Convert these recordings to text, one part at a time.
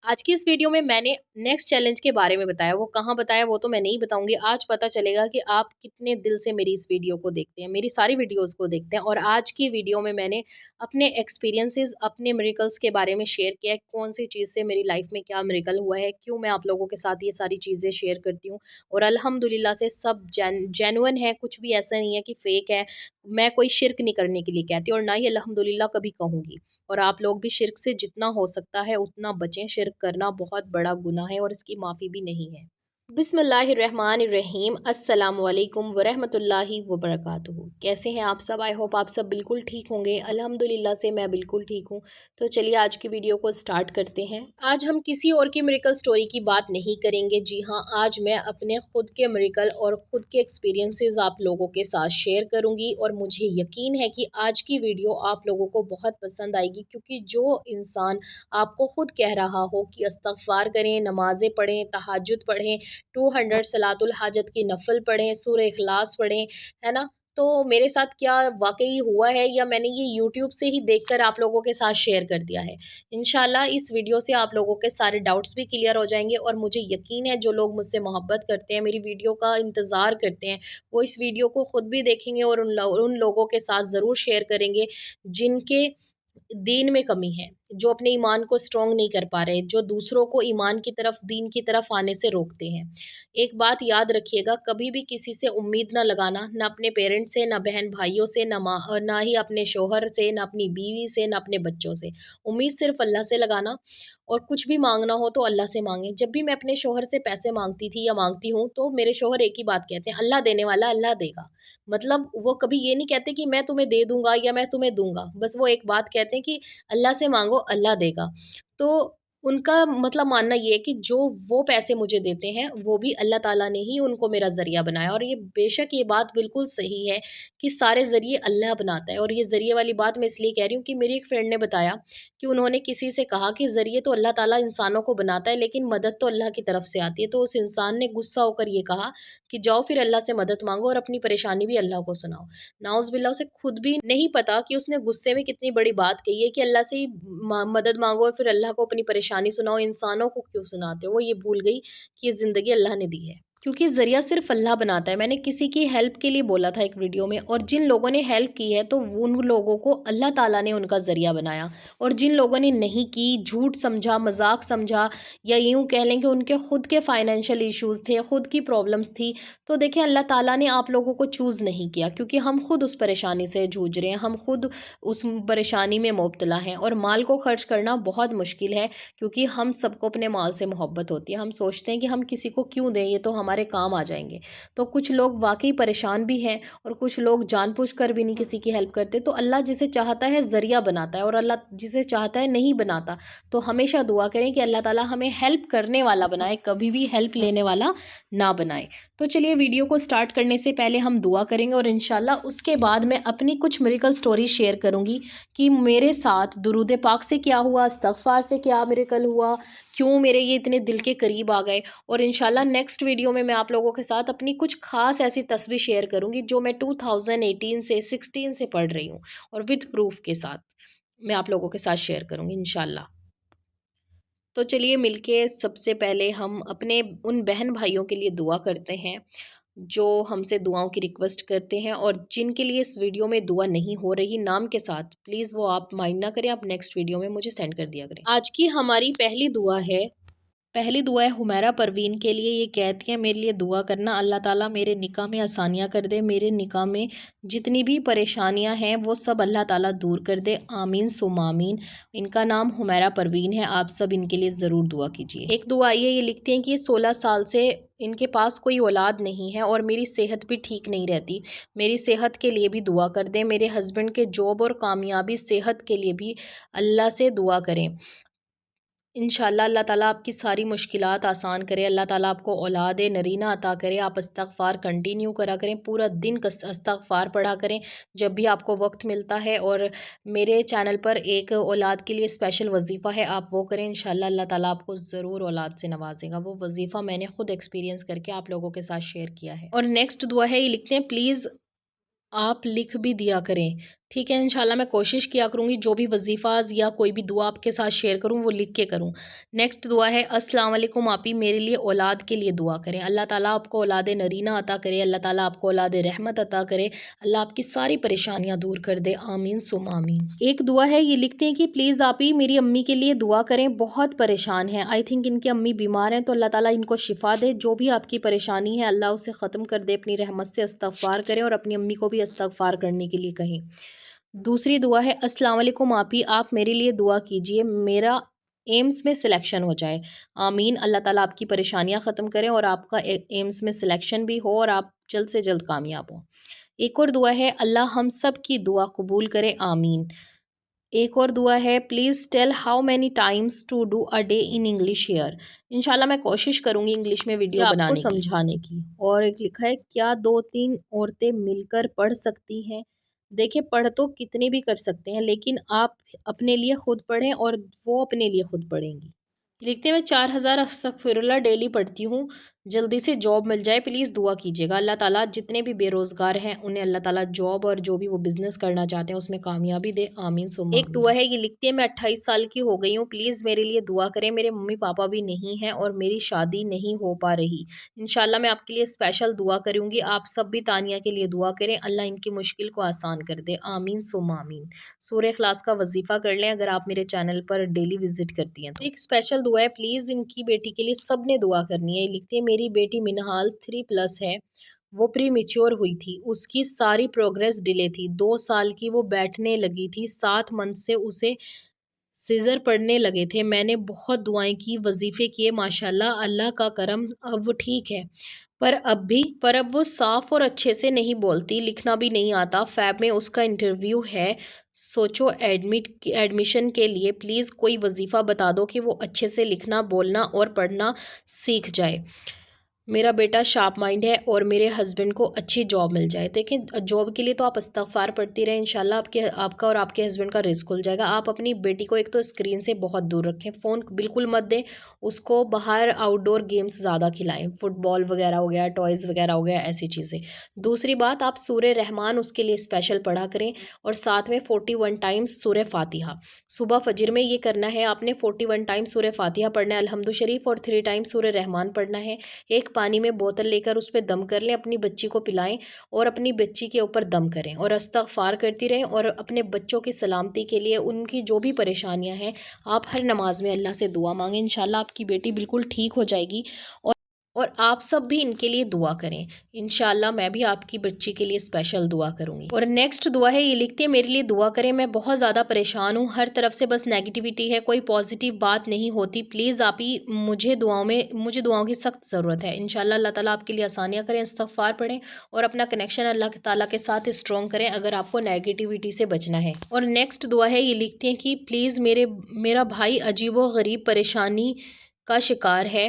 आज की इस वीडियो में मैंने नेक्स्ट चैलेंज के बारे में बताया, वो कहाँ बताया वो तो मैं नहीं बताऊँगी। आज पता चलेगा कि आप कितने दिल से मेरी इस वीडियो को देखते हैं, मेरी सारी वीडियोज़ को देखते हैं। और आज की वीडियो में मैंने अपने एक्सपीरियंसेस, अपने मिरेकल्स के बारे में शेयर किया है, कौन-सी चीज़ से मेरी लाइफ़ में क्या मिरेकल हुआ है, क्यों मैं आप लोगों के साथ ये सारी चीज़ें शेयर करती हूँ। और अल्हम्दुलिल्लाह से सब जेन्युइन है, कुछ भी ऐसा नहीं है कि फ़ेक है। मैं कोई शिर्क नहीं करने के लिए कहती और ना ही अल्हम्दुलिल्लाह कभी कहूँगी। और आप लोग भी शिर्क से जितना हो सकता है उतना बचें, शिर्क करना बहुत बड़ा गुनाह है और इसकी माफ़ी भी नहीं है। बिस्मिल्लाहिर्रहमानिर्रहीम, अस्सलामु अलैकुम वरहमतुल्लाहि वबरकातुहू। कैसे हैं आप सब? आई होप आप सब बिल्कुल ठीक होंगे। अल्हम्दुलिल्लाह से मैं बिल्कुल ठीक हूँ। तो चलिए आज की वीडियो को स्टार्ट करते हैं। आज हम किसी और की मिरेकल स्टोरी की बात नहीं करेंगे। जी हाँ, आज मैं अपने खुद के मिरेकल और खुद के एक्सपीरियंसेस आप लोगों के साथ शेयर करूँगी और मुझे यकीन है कि आज की वीडियो आप लोगों को बहुत पसंद आएगी, क्योंकि जो इंसान आपको खुद कह रहा हो कि इस्तग़फ़ार करें, नमाज़ें पढ़ें, तहज्जुद पढ़ें, 200 सलातुल हाजत की नफ़ल पढ़ें, सूरह इख़लास पढ़ें, है ना? तो मेरे साथ क्या वाक़ई हुआ है या मैंने ये यूट्यूब से ही देखकर आप लोगों के साथ शेयर कर दिया है। इंशाल्लाह इस वीडियो से आप लोगों के सारे डाउट्स भी क्लियर हो जाएँगे और मुझे यकीन है जो लोग मुझसे मोहब्बत करते हैं, मेरी वीडियो का इंतज़ार करते हैं, वो इस वीडियो को खुद भी देखेंगे और उन लोगों के साथ ज़रूर शेयर करेंगे जिनके दीन में कमी है, जो अपने ईमान को स्ट्रॉन्ग नहीं कर पा रहे, जो दूसरों को ईमान की तरफ, दीन की तरफ आने से रोकते हैं। एक बात याद रखिएगा, कभी भी किसी से उम्मीद ना लगाना, ना अपने पेरेंट्स से, ना बहन-भाइयों से, ना ही अपने शौहर से, ना अपनी बीवी से, ना अपने बच्चों से। उम्मीद सिर्फ़ अल्लाह से लगाना और कुछ भी माँगना हो तो अल्लाह से माँगे। जब भी मैं अपने शौहर से पैसे माँगती थी या माँगती हूँ, तो मेरे शौहर एक ही बात कहते हैं, "अल्लाह देने वाला, अल्लाह देगा।" मतलब वो कभी ये नहीं कहते कि मैं तुम्हें दे दूँगा या मैं तुम्हें दूँगा। बस वो एक बात कहते हैं कि अल्लाह से माँगो, अल्लाह देगा। तो उनका मतलब मानना ये है कि जो वो पैसे मुझे देते हैं, वो भी अल्लाह ताला ने ही उनको मेरा ज़रिया बनाया। और ये बेशक ये बात बिल्कुल सही है कि सारे ज़रिए अल्लाह बनाता है। और ये ज़रिए वाली बात मैं इसलिए कह रही हूँ कि मेरी एक फ्रेंड ने बताया कि उन्होंने किसी से कहा कि ज़रिए तो अल्लाह ताला इंसानों को बनाता है, लेकिन मदद तो अल्लाह की तरफ से आती है। तो उस इंसान ने गुस्सा होकर ये कहा कि जाओ फिर अल्लाह से मदद माँगो और अपनी परेशानी भी अल्लाह को सुनाओ। नाउज़ुबिल्लाह, उसे खुद भी नहीं पता कि उसने गुस्से में कितनी बड़ी बात कही है कि अल्लाह से ही मदद माँगो और फिर अल्लाह को अपनी परेशानी सुनाओ, इंसानों को क्यों सुनाते हो? वो ये भूल गई कि ये ज़िंदगी अल्लाह ने दी है। क्योंकि ज़रिया सिर्फ़ अल्लाह बनाता है। मैंने किसी की हेल्प के लिए बोला था एक वीडियो में, और जिन लोगों ने हेल्प की है तो वो उन लोगों को अल्लाह ताला ने उनका ज़रिया बनाया। और जिन लोगों ने नहीं की, झूठ समझा, मज़ाक समझा, या यूँ कह लें कि उनके खुद के फाइनेंशियल इश्यूज़ थे, खुद की प्रॉब्लम्स थी, तो देखिए अल्लाह ताला ने आप लोगों को चूज़ नहीं किया, क्योंकि हम खुद उस परेशानी से जूझ रहे हैं, हम खुद उस परेशानी में मुब्तला हैं। और माल को खर्च करना बहुत मुश्किल है, क्योंकि हम सबको अपने माल से मोहब्बत होती है। हम सोचते हैं कि हम किसी को क्यों दें, ये तो हमारे काम आ जाएँगे। तो कुछ लोग वाक़ई परेशान भी हैं और कुछ लोग जानबूझकर भी नहीं किसी की हेल्प करते। तो अल्लाह जिसे चाहता है ज़रिया बनाता है और अल्लाह जिसे चाहता है नहीं बनाता। तो हमेशा दुआ करें कि अल्लाह ताला हमें हेल्प करने वाला बनाए, कभी भी हेल्प लेने वाला ना बनाए। तो चलिए वीडियो को स्टार्ट करने से पहले हम दुआ करेंगे और इंशाल्लाह उसके बाद मैं अपनी कुछ मिरेकल स्टोरी शेयर करूँगी कि मेरे साथ दुरूद पाक से क्या हुआ, इस्तग़फ़ार से क्या मिरेकल हुआ, क्यों मेरे ये इतने दिल के करीब आ गए। और इंशाल्लाह नेक्स्ट वीडियो में मैं आप लोगों के साथ अपनी कुछ ख़ास ऐसी तस्वीर शेयर करूँगी जो मैं 2018 से 16 से पढ़ रही हूँ, और विद प्रूफ़ के साथ मैं आप लोगों के साथ शेयर करूँगी इंशाल्लाह। तो चलिए मिलके सबसे पहले हम अपने उन बहन भाइयों के लिए दुआ करते हैं जो हमसे दुआओं की रिक्वेस्ट करते हैं, और जिनके लिए इस वीडियो में दुआ नहीं हो रही नाम के साथ, प्लीज़ वो आप माइंड ना करें, आप नेक्स्ट वीडियो में मुझे सेंड कर दिया करें। आज की हमारी पहली दुआ है हुमैरा परवीन के लिए। ये कहती हैं मेरे लिए दुआ करना, अल्लाह ताला मेरे निकाह में आसानियाँ कर दे, मेरे निकाह में जितनी भी परेशानियां हैं वो सब अल्लाह ताला दूर कर दे, आमीन सुम्मा आमीन। इनका नाम हुमैरा परवीन है, आप सब इनके लिए ज़रूर दुआ कीजिए। एक दुआ ये लिखती हैं कि 16 साल से इनके पास कोई औलाद नहीं है और मेरी सेहत भी ठीक नहीं रहती, मेरी सेहत के लिए भी दुआ कर दें। मेरे हस्बैंड के जॉब और कामयाबी, सेहत के लिए भी अल्लाह से दुआ करें। इंशाल्लाह अल्लाह ताला आपकी सारी मुश्किलात आसान करे, अल्लाह ताला आपको औलाद नरीना अता करे। आप इस्तग़फ़ार कंटिन्यू करा करें, पूरा दिन इस्तग़फ़ार पढ़ा करें जब भी आपको वक्त मिलता है। और मेरे चैनल पर एक औलाद के लिए स्पेशल वजीफ़ा है, आप वो करें, इंशाल्लाह अल्लाह ताला आपको ज़रूर औलाद से नवाजेगा। वो वजीफ़ा मैंने खुद एक्सपीरियंस करके आप लोगों के साथ शेयर किया है। और नेक्स्ट दुआ है, ये लिखते हैं प्लीज़ आप लिख भी दिया करें, ठीक है, इंशाल्लाह मैं कोशिश किया करूँगी जो भी वज़ीफ़ाज़ या कोई भी दुआ आपके साथ शेयर करूँ वो लिख के करूँ। नेक्स्ट दुआ है, अस्सलाम वालेकुम आपी मेरे लिए औलाद के लिए दुआ करें। अल्लाह ताला आपको औलाद नरीना अता करे, अल्लाह ताला आपको औलाद रहमत अता करे, अल्लाह आपकी सारी परेशानियाँ दूर कर दे। आमीन सुम आमीन। एक दुआ है, ये लिखते हैं कि प्लीज़ आपी मेरी अम्मी के लिए दुआ करें, बहुत परेशान हैं। आई थिंक इनकी अम्मी बीमार हैं, तो अल्लाह ताला इनको शिफ़ा दे। जो भी आपकी परेशानी है अल्लाह उसे ख़त्म कर दे, अपनी रहमत से इस्तग़फ़ार करें और अपनी अम्मी को भी इस्तग़फ़ार करने के लिए कहें। दूसरी दुआ है, अस्सलाम वालेकुम आपी आप मेरे लिए दुआ कीजिए, मेरा एम्स में सिलेक्शन हो जाए। आमीन। अल्लाह ताला आपकी परेशानियाँ ख़त्म करें और आपका एम्स में सिलेक्शन भी हो और आप जल्द से जल्द कामयाब हों। एक और दुआ है, अल्लाह हम सब की दुआ कबूल करे। आमीन। एक और दुआ है, please tell how many times to do a day in English here. इंशाल्लाह मैं कोशिश करूँगी इंग्लिश में वीडियो आपको समझाने की। और एक लिखा है, क्या 2-3 औरतें मिलकर पढ़ सकती हैं? देखिए, पढ़ तो कितने भी कर सकते हैं, लेकिन आप अपने लिए खुद पढ़ें और वो अपने लिए खुद पढ़ेंगी। लिखते हैं, मैं 4000 अस्तगफिरुल्लाह डेली पढ़ती हूँ, जल्दी से जॉब मिल जाए, प्लीज़ दुआ कीजिएगा। अल्लाह ताला जितने भी बेरोज़गार हैं उन्हें अल्लाह ताला जॉब और जो भी वो बिज़नेस करना चाहते हैं उसमें कामयाबी दे। आमीन सुम्मा एक दुआ है, ये लिखती है, मैं 28 साल की हो गई हूँ, प्लीज़ मेरे लिए दुआ करें, मेरे मम्मी पापा भी नहीं हैं और मेरी शादी नहीं हो पा रही। इंशाल्लाह मैं आपके लिए स्पेशल दुआ करूँगी, आप सब भी तानिया के लिए दुआ करें, अल्लाह इनकी मुश्किल को आसान कर दे। आमीन सुम्मा आमीन। सूरह इखलास का वजीफ़ा कर लें अगर आप मेरे चैनल पर डेली विजिट करती हैं तो। एक स्पेशल दुआ है, प्लीज़ इनकी बेटी के लिए सब ने दुआ करनी है। ये लिखती है, मेरी बेटी मिनहाल 3+ है, वो प्री मेच्योर हुई थी, उसकी सारी प्रोग्रेस डिले थी, 2 साल की वो बैठने लगी थी, 7 मंथ से उसे सीज़र पड़ने लगे थे, मैंने बहुत दुआएं की, वजीफ़े किए, माशाल्लाह अल्लाह का करम, अब वो ठीक है। पर अब वो साफ़ और अच्छे से नहीं बोलती, लिखना भी नहीं आता। फ़ैब में उसका इंटरव्यू है, सोचो एडमिशन के लिए प्लीज़ कोई वजीफ़ा बता दो कि वो अच्छे से लिखना, बोलना और पढ़ना सीख जाए। मेरा बेटा शार्प माइंड है और मेरे हस्बैंड को अच्छी जॉब मिल जाए। देखिए, जॉब के लिए तो आप इस्तग़फ़ार पढ़ती रहें, इंशाल्लाह आपका और आपके हस्बैंड का रिज़्क़ खुल जाएगा। आप अपनी बेटी को एक तो स्क्रीन से बहुत दूर रखें, फ़ोन बिल्कुल मत दें, उसको बाहर आउटडोर गेम्स ज़्यादा खिलाएँ, फुटबॉल वगैरह हो गया, टॉयज़ वगैरह हो गया, ऐसी चीज़ें। दूसरी बात, आप सूरह रहमान उसके लिए स्पेशल पढ़ा करें और साथ में 41 टाइम्स सूरह फ़ातिहा। सुबह फ़जर में ये करना है आपने, 41 टाइम्स सूरह फ़ातिहा पढ़ना है, अल्हम्दु शरीफ, और 3 टाइम्स सूरह रहमान पढ़ना है। एक पानी में बोतल लेकर उस पे दम कर लें, अपनी बच्ची को पिलाएं और अपनी बच्ची के ऊपर दम करें और इस्तग़फ़ार करती रहें और अपने बच्चों की सलामती के लिए उनकी जो भी परेशानियां हैं आप हर नमाज में अल्लाह से दुआ मांगें। इंशाल्लाह आपकी बेटी बिल्कुल ठीक हो जाएगी। और आप सब भी इनके लिए दुआ करें। इंशाल्लाह मैं भी आपकी बच्ची के लिए स्पेशल दुआ करूँगी। और नेक्स्ट दुआ है, ये लिखते हैं, मेरे लिए दुआ करें, मैं बहुत ज़्यादा परेशान हूँ, हर तरफ से बस नेगेटिविटी है, कोई पॉजिटिव बात नहीं होती, प्लीज़ आप ही मुझे दुआओं की सख्त ज़रूरत है। इंशाल्लाह अल्लाह ताला आपके लिए आसानियाँ करें, इस्तग़फ़ार पढ़ें और अपना कनेक्शन अल्लाह ताला के साथ स्ट्रॉन्ग करें अगर आपको नेगेटिविटी से बचना है। और नेक्स्ट दुआ है, ये लिखते हैं कि प्लीज़ मेरा भाई अजीबो गरीब परेशानी का शिकार है,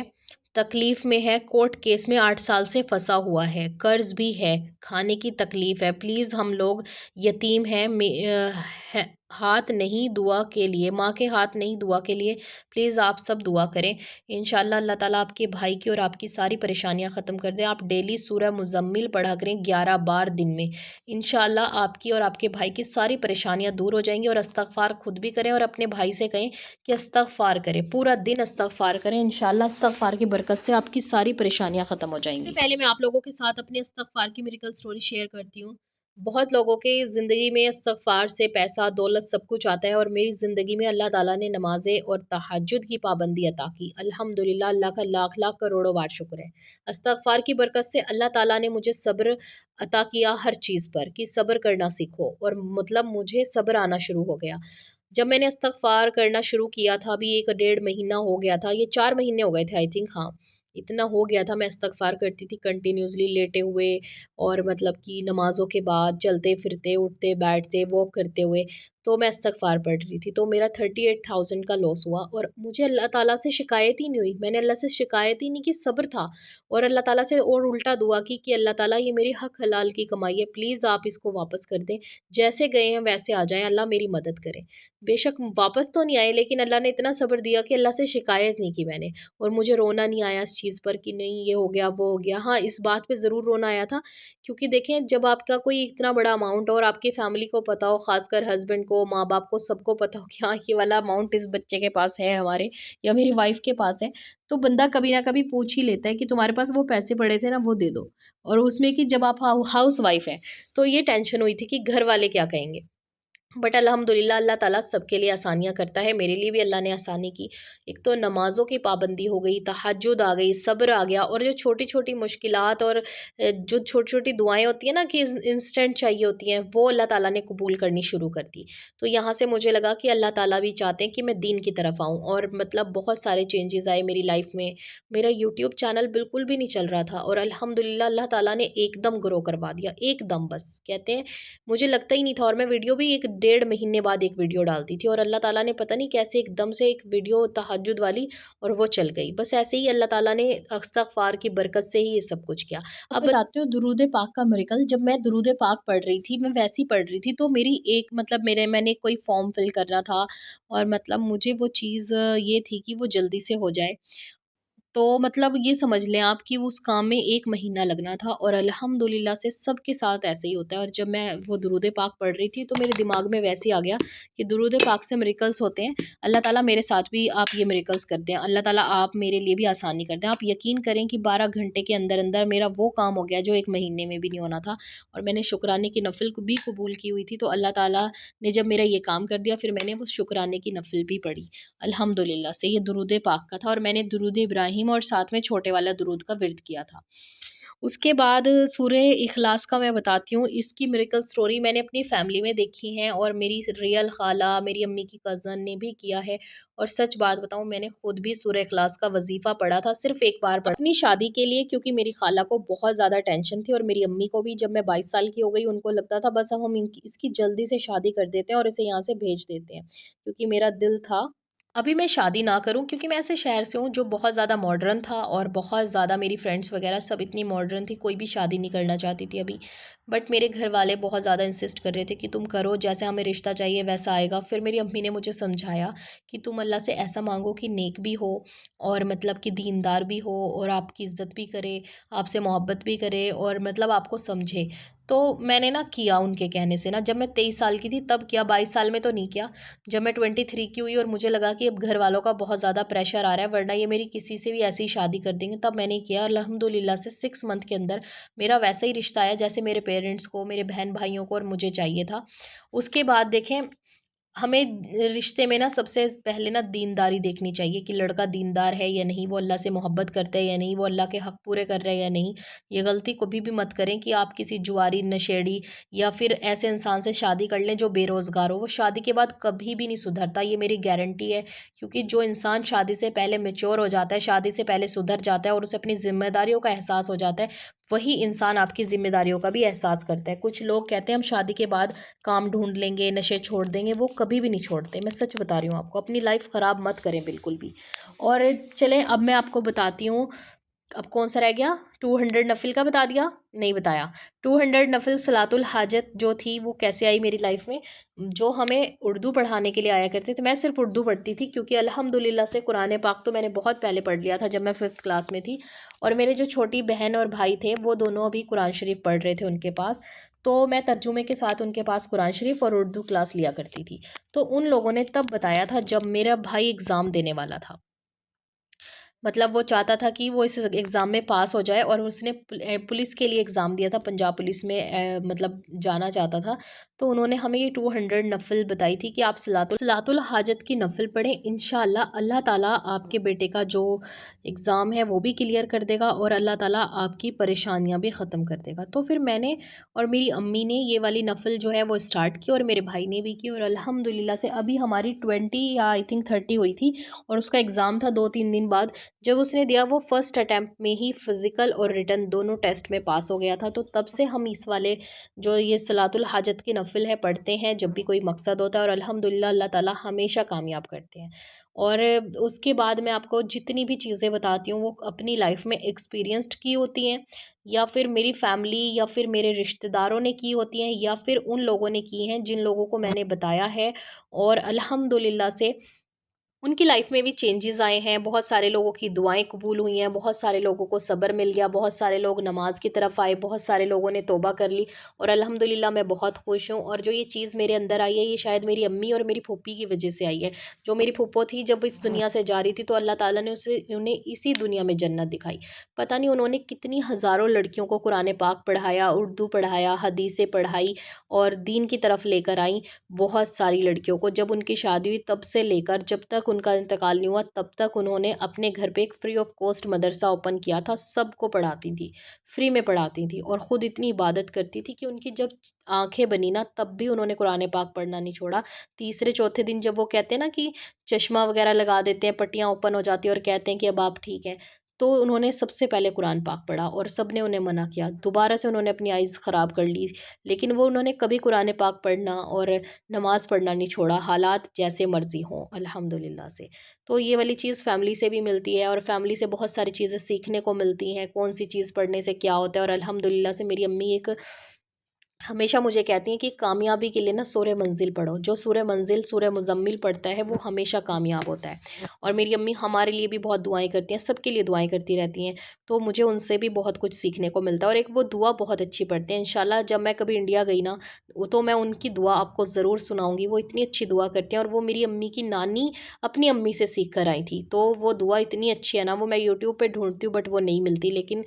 तकलीफ़ में है, कोर्ट केस में 8 साल से फंसा हुआ है, कर्ज़ भी है, खाने की तकलीफ़ है, प्लीज़ हम लोग यतीम हैं, हाथ नहीं दुआ के लिए, माँ के हाथ नहीं दुआ के लिए, प्लीज़ आप सब दुआ करें। इंशाल्लाह अल्लाह ताला आपके भाई की और आपकी सारी परेशानियाँ ख़त्म कर दें। आप डेली सूरह मुज़म्मिल पढ़ा करें 11 बार दिन में। इंशाल्लाह आपकी और आपके भाई की सारी परेशानियाँ दूर हो जाएंगी। और इस्तग़फ़ार खुद भी करें और अपने भाई से कहें कि इस्तग़फ़ार करें, पूरा दिन इस्तग़फ़ार करें, इंशाल्लाह इस्तग़फ़ार की बरकत से आपकी सारी परेशानियाँ ख़त्म हो जाएंगी। सबसे पहले मैं आप लोगों के साथ अपने इस्तग़फ़ार की मिरेकल स्टोरी शेयर करती हूँ। बहुत लोगों के ज़िंदगी में इस्तग़फ़ार से पैसा, दौलत सब कुछ आता है और मेरी ज़िंदगी में अल्लाह ताला ने नमाज़ें और तहज्जुद की पाबंदी अता की। अल्हम्दुलिल्लाह, अल्लाह का लाख लाख करोड़ों बार शुक्र है। इस्तग़फ़ार की बरकत से अल्लाह ताला ने मुझे सब्र अता किया हर चीज़ पर, कि सब्र करना सीखो, और मतलब मुझे सब्र आना शुरू हो गया। जब मैंने इस्तग़फ़ार करना शुरू किया था, अभी 1 डेढ़ महीना हो गया था, ये 4 महीने हो गए थे आई थिंक, हाँ, इतना हो गया था। मैं इस्तग़फ़ार करती थी कंटिन्यूअसली लेटे हुए और मतलब कि नमाज़ों के बाद चलते-फिरते, उठते-बैठते, वॉक करते हुए। तो मैं इस्तग़फ़ार पढ़ रही थी, तो मेरा 38,000 का लॉस हुआ और मुझे अल्लाह ताला से शिकायत ही नहीं हुई। मैंने अल्लाह से शिकायत ही नहीं की, सब्र था और अल्लाह ताला से और उल्टा दुआ की कि अल्लाह ताला ये मेरी हक हलाल की कमाई है, प्लीज़ आप इसको वापस कर दें। जैसे गए हैं वैसे आ जाएँ, अल्लाह मेरी मदद करे। बेशक वापस तो नहीं आए, लेकिन अल्लाह ने इतना सब्र दिया कि अल्लाह से शिकायत नहीं की मैंने और मुझे रोना नहीं आया इस चीज़ पर कि नहीं ये हो गया, वो हो गया। हाँ, इस बात पे ज़रूर रोना आया था क्योंकि देखें जब आपका कोई इतना बड़ा अमाउंट हो और आपकी फैमिली को पता हो, ख़ासकर हस्बैंड को, माँ-बाप को, सबको पता हो कि हाँ, ये वाला अमाउंट इस बच्चे के पास है हमारे या मेरी वाइफ़ के पास है, तो बंदा कभी ना कभी पूछ ही लेता है कि तुम्हारे पास वो पैसे पड़े थे ना, वो दे दो। और उसमें कि जब आप हाउस वाइफ़ हैं, तो ये टेंशन हुई थी कि घर वाले क्या कहेंगे? बट अल्हम्दुलिल्लाह अल्लाह ताला सबके लिए आसानियाँ करता है, मेरे लिए भी अल्लाह ने आसानी की। एक तो नमाज़ों की पाबंदी हो गई, तहज्जुद आ गई, सब्र आ गया और जो छोटी-छोटी मुश्किलात और जो छोटी-छोटी दुआएँ होती हैं ना कि इंस्टेंट चाहिए होती हैं, वो अल्लाह ताला ने कबूल करनी शुरू कर दी। तो यहाँ से मुझे लगा कि अल्लाह ताला भी चाहते हैं कि मैं दीन की तरफ आऊँ और मतलब बहुत सारे चेंजेज़ आए मेरी लाइफ़ में। मेरा यूट्यूब चैनल बिल्कुल भी नहीं चल रहा था और अल्हम्दुलिल्लाह अल्लाह ताला ने एकदम ग्रो करवा दिया, एकदम बस। कहते हैं मुझे लगता ही नहीं था और मैं वीडियो भी 1 डेढ़ महीने बाद एक वीडियो डालती थी और अल्लाह ताला ने पता नहीं कैसे एकदम से एक वीडियो तहज्जुद वाली और वो चल गई। बस ऐसे ही अल्लाह ताला ने इस्तग़फ़ार की बरकत से ही ये सब कुछ किया। अब बताती हूँ दुरूद पाक का मिरेकल। जब मैं दुरूद पाक पढ़ रही थी, मैं वैसे ही पढ़ रही थी, तो मेरी एक मतलब मैंने कोई फॉर्म फिल करना था और मतलब मुझे वो चीज़ ये थी कि वो जल्दी से हो जाए। तो मतलब ये समझ लें आप कि उस काम में 1 महीना लगना था और अल्हम्दुलिल्लाह से सबके साथ ऐसे ही होता है और जब मैं वो दुरूद पाक पढ़ रही थी तो मेरे दिमाग में वैसे ही आ गया कि दुरूद पाक से मिरेकल्स होते हैं। अल्लाह ताला मेरे साथ भी आप ये मिरेकल्स कर दें। अल्लाह ताला आप मेरे लिए भी आसानी कर दें। आप यकीन करें कि 12 घंटे के अंदर-अंदर मेरा वो काम हो गया जो 1 महीने में भी नहीं होना था और मैंने शुक्राने की नफ़िल को भी कबूल की हुई थी। तो अल्लाह ताला ने जब मेरा ये काम कर दिया फिर मैंने वो शुक्राने की नफ़िल भी पढ़ी। अल्हम्दुलिल्लाह से ये दुरूद पाक का था और मैंने दुरूद इब्राहिम और साथ में छोटे वाला दुरूद का विर्द किया था। उसके बाद सूरह इखलास का मैं बताती हूँ, इसकी मिरेकल स्टोरी मैंने अपनी फैमिली में देखी है और मेरी रियल ख़ाला, मेरी अम्मी की कज़न ने भी किया है और सच बात बताऊँ मैंने खुद भी सूरह इखलास का वज़ीफ़ा पढ़ा था, सिर्फ़ एक बार पढ़ा अपनी शादी के लिए क्योंकि मेरी ख़ाला को बहुत ज़्यादा टेंशन थी और मेरी अम्मी को भी जब मैं 22 साल की हो गई उनको लगता था बस अब हम इनकी इसकी जल्दी से शादी कर देते हैं और इसे यहाँ से भेज देते हैं। क्योंकि मेरा दिल था अभी मैं शादी ना करूँ क्योंकि मैं ऐसे शहर से हूँ जो बहुत ज़्यादा मॉडर्न था और बहुत ज़्यादा मेरी फ्रेंड्स वगैरह सब इतनी मॉडर्न थी, कोई भी शादी नहीं करना चाहती थी अभी। बट मेरे घर वाले बहुत ज़्यादा इंसिस्ट कर रहे थे कि तुम करो, जैसे हमें रिश्ता चाहिए वैसा आएगा। फिर मेरी अम्मी ने मुझे समझाया कि तुम अल्लाह से ऐसा मांगो कि नेक भी हो और मतलब कि दीनदार भी हो और आपकी इज़्ज़त भी करे, आपसे मोहब्बत भी करे और मतलब आपको समझे। तो मैंने ना किया उनके कहने से ना, जब मैं 23 साल की थी तब किया, 22 साल में तो नहीं किया। जब मैं 23 की हुई और मुझे लगा कि अब घर वालों का बहुत ज़्यादा प्रेशर आ रहा है वरना ये मेरी किसी से भी ऐसी ही शादी कर देंगे, तब मैंने किया। अल्हम्दुलिल्लाह से 6 मंथ के अंदर मेरा वैसा ही रिश्ता आया जैसे मेरे पेरेंट्स को, मेरे बहन-भाइयों को और मुझे चाहिए था। उसके बाद देखें हमें रिश्ते में ना सबसे पहले ना दीनदारी देखनी चाहिए कि लड़का दीनदार है या नहीं, वो अल्लाह से मोहब्बत करता है या नहीं, वो अल्लाह के हक़ पूरे कर रहा है या नहीं। ये गलती कभी भी मत करें कि आप किसी जुआरी, नशेड़ी या फिर ऐसे इंसान से शादी कर लें जो बेरोज़गार हो। वो शादी के बाद कभी भी नहीं सुधरता, ये मेरी गारंटी है। क्योंकि जो इंसान शादी से पहले मैच्योर हो जाता है, शादी से पहले सुधर जाता है और उसे अपनी ज़िम्मेदारियों का एहसास हो जाता है, वही इंसान आपकी ज़िम्मेदारियों का भी एहसास करता है। कुछ लोग कहते हैं हम शादी के बाद काम ढूँढ लेंगे, नशे छोड़ देंगे, वो कभी भी नहीं छोड़ते। मैं सच बता रही हूँ आपको, अपनी लाइफ़ ख़राब मत करें बिल्कुल भी। और चलें अब मैं आपको बताती हूँ, अब कौन-सा रह गया? 200 नफ़िल का बता दिया? नहीं बताया। 200 नफ़िल सलातुल हाजत जो थी वो कैसे आई मेरी लाइफ़ में? जो हमें उर्दू पढ़ाने के लिए आया करते थे, मैं सिर्फ़ उर्दू पढ़ती थी क्योंकि अल्हम्दुलिल्लाह से कुरान पाक तो मैंने बहुत पहले पढ़ लिया था जब मैं 5th क्लास में थी और मेरे जो छोटी बहन और भाई थे वो दोनों अभी कुरान शरीफ पढ़ रहे थे उनके पास। तो मैं तर्जुमे के साथ उनके पास कुरान शरीफ और उर्दू क्लास लिया करती थी। तो उन लोगों ने तब बताया था जब मेरा भाई एग्ज़ाम देने वाला था। मतलब वो चाहता था कि वो इस एग्ज़ाम में पास हो जाए और उसने पुलिस के लिए एग्ज़ाम दिया था, पंजाब पुलिस में मतलब जाना चाहता था। तो उन्होंने हमें ये 200 नफ़िल बताई थी कि आप सलातुल हाजत की नफ़िल पढ़ें, इंशाअल्लाह अल्लाह ताला आपके बेटे का जो एग्ज़ाम है वो भी क्लियर कर देगा और अल्लाह ताला आपकी परेशानियाँ भी ख़त्म कर देगा। तो फिर मैंने और मेरी अम्मी ने ये वाली नफ़िल जो है वो स्टार्ट की और मेरे भाई ने भी की और अल्हम्दुलिल्लाह से अभी हमारी 20 या आई थिंक 30 हुई थी और उसका एग्ज़ाम था 2-3 दिन बाद। जब उसने दिया वो फर्स्ट अटैम्प्ट में ही फिज़िकल और रिटन दोनों टेस्ट में पास हो गया था। तो तब से हम इस वाले जो ये सलातुल हाजत की नफ़िल है पढ़ते हैं जब भी कोई मकसद होता है, और अल्हम्दुलिल्लाह अल्लाह ताला हमेशा कामयाब करते हैं। और उसके बाद मैं आपको जितनी भी चीज़ें बताती हूँ वो अपनी लाइफ में एक्सपीरियंस्ड की होती हैं, या फिर मेरी फैमिली या फिर मेरे रिश्तेदारों ने की होती हैं, या फिर उन लोगों ने की हैं जिन लोगों को मैंने बताया है। और अल्हम्दुलिल्लाह से उनकी लाइफ में भी चेंजेस आए हैं, बहुत सारे लोगों की दुआएँ कबूल हुई हैं, बहुत सारे लोगों को सब्र मिल गया, बहुत सारे लोग नमाज़ की तरफ आए, बहुत सारे लोगों ने तौबा कर ली, और अल्हम्दुलिल्लाह मैं बहुत खुश हूँ। और जो ये चीज़ मेरे अंदर आई है ये शायद मेरी अम्मी और मेरी फूफी की वजह से आई है। जो मेरी फूफो थी जब वो इस दुनिया से जा रही थी तो अल्लाह ताला ने उसे उन्हें इसी दुनिया में जन्नत दिखाई। पता नहीं उन्होंने कितनी हज़ारों लड़कियों को कुरान पाक पढ़ाया, उर्दू पढ़ाया, हदीसें पढ़ाई और दीन की तरफ लेकर आई। बहुत सारी लड़कियों को जब उनकी शादी हुई तब से लेकर जब तक उनका इंतकाल नहीं हुआ तब तक उन्होंने अपने घर पे एक free of cost Madrasa open किया था, सबको पढ़ाती थी, फ्री में पढ़ाती थी, और ख़ुद इतनी इबादत करती थी कि उनकी जब आंखें बनी ना तब भी उन्होंने कुरान पाक पढ़ना नहीं छोड़ा। तीसरे चौथे दिन जब वो कहते हैं ना कि चश्मा वगैरह लगा देते हैं, पट्टियाँ ओपन हो जाती है और कहते हैं कि अब आप ठीक हैं, तो उन्होंने सबसे पहले कुरान पाक पढ़ा और सब ने उन्हें मना किया। दोबारा से उन्होंने अपनी आइज़ ख़राब कर ली, लेकिन वो उन्होंने कभी कुरान पाक पढ़ना और नमाज़ पढ़ना नहीं छोड़ा, हालात जैसे मर्ज़ी हों अल्हम्दुलिल्लाह से। तो ये वाली चीज़ फ़ैमिली से भी मिलती है, और फ़ैमिली से बहुत सारी चीज़ें सीखने को मिलती हैं, कौन-सी चीज़ पढ़ने से क्या होता है। और अल्हम्दुलिल्लाह से मेरी अम्मी एक हमेशा मुझे कहती हैं कि कामयाबी के लिए ना सूरह मंज़िल पढ़ो, जो सूरह मंज़िल, सूरह मुज़म्मिल पढ़ता है वो हमेशा कामयाब होता है। और मेरी अम्मी हमारे लिए भी बहुत दुआएँ करती हैं, सबके लिए दुआएँ करती रहती हैं, तो मुझे उनसे भी बहुत कुछ सीखने को मिलता है। और एक वो दुआ बहुत अच्छी पढ़ते हैं, इंशाल्लाह जब मैं कभी इंडिया गई ना तो मैं उनकी दुआ आपको ज़रूर सुनाऊँगी, वो इतनी अच्छी दुआ करती हैं। और वो मेरी अम्मी की नानी अपनी अम्मी से सीख कर आई थी, तो वो दुआ इतनी अच्छी है ना, वो मैं यूट्यूब पे ढूँढती हूँ बट वो नहीं मिलती, लेकिन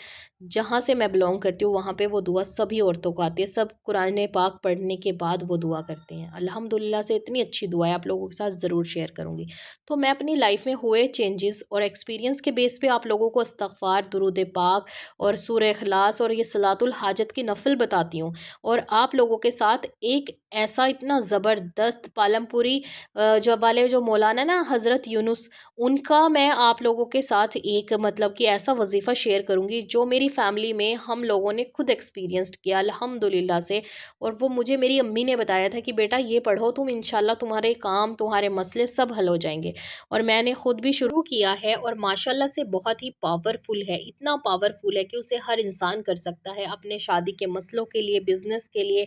जहाँ से मैं बिलॉन्ग करती हूँ वहाँ पे वो दुआ सभी औरतों को आती है, सब कुरान पाक पढ़ने के बाद वो दुआ करते हैं। अल्हम्दुलिल्लाह से इतनी अच्छी दुआ है, आप लोगों के साथ ज़रूर शेयर करूँगी। तो मैं अपनी लाइफ में हुए चेंजेस और एक्सपीरियंस के बेस पे आप लोगों को इस्तग़फ़ार, दुरूद पाक और सूरह इख़लास और ये सलातुल हाजत की नफ़िल बताती हूँ। और आप लोगों के साथ एक ऐसा इतना ज़बरदस्त पालमपुरी जो वाले जो मौलाना ना हज़रत यूनुस, उनका मैं आप लोगों के साथ एक मतलब कि ऐसा वजीफ़ा शेयर करूँगी जो मेरी फैमिली में हम लोगों ने खुद एक्सपीरियंस्ड किया अल्हम्दुलिल्लाह से। और वो मुझे मेरी अम्मी ने बताया था कि बेटा ये पढ़ो तुम, इंशाल्लाह तुम्हारे काम, तुम्हारे मसले सब हल हो जाएंगे। और मैंने खुद भी शुरू किया है और माशाल्लाह से बहुत ही पावरफुल है, इतना पावरफुल है कि उसे हर इंसान कर सकता है, अपने शादी के मसलों के लिए, बिज़नेस के लिए,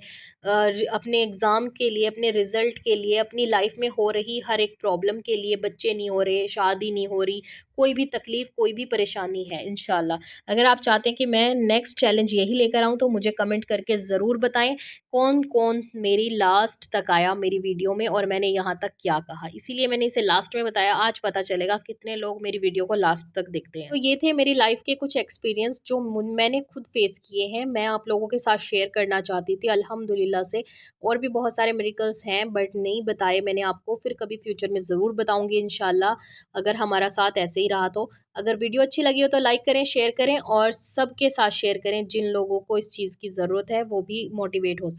अपने एग्ज़ाम के लिए, अपने रिज़ल्ट के लिए, अपनी लाइफ में हो रही हर एक प्रॉब्लम के लिए, बच्चे नहीं हो रहे, शादी नहीं हो रही, कोई भी तकलीफ़, कोई भी परेशानी है, इंशाल्लाह अगर आप चाहते हैं कि मैं नेक्स्ट चैलेंज यही लेकर आऊँ तो मुझे कमेंट करके ज़रूर बताएं कौन कौन मेरी लास्ट तक आया मेरी वीडियो में और मैंने यहाँ तक क्या कहा, इसीलिए मैंने इसे लास्ट में बताया। आज पता चलेगा कितने लोग मेरी वीडियो को लास्ट तक देखते हैं। तो ये थे मेरी लाइफ के कुछ एक्सपीरियंस जो मैंने खुद फेस किए हैं, मैं आप लोगों के साथ शेयर करना चाहती थी अल्हम्दुलिल्लाह से। और भी बहुत सारे मेरिकल्स हैं बट नहीं बताए मैंने आपको, फिर कभी फ्यूचर में ज़रूर बताऊँगी इंशाल्लाह, अगर हमारा साथ ऐसे ही रहा तो। अगर वीडियो अच्छी लगी हो तो लाइक करें, शेयर करें और सबके साथ शेयर करें, जिन लोगों को इस चीज़ की ज़रूरत है वो भी मोटिवेट हो सकें।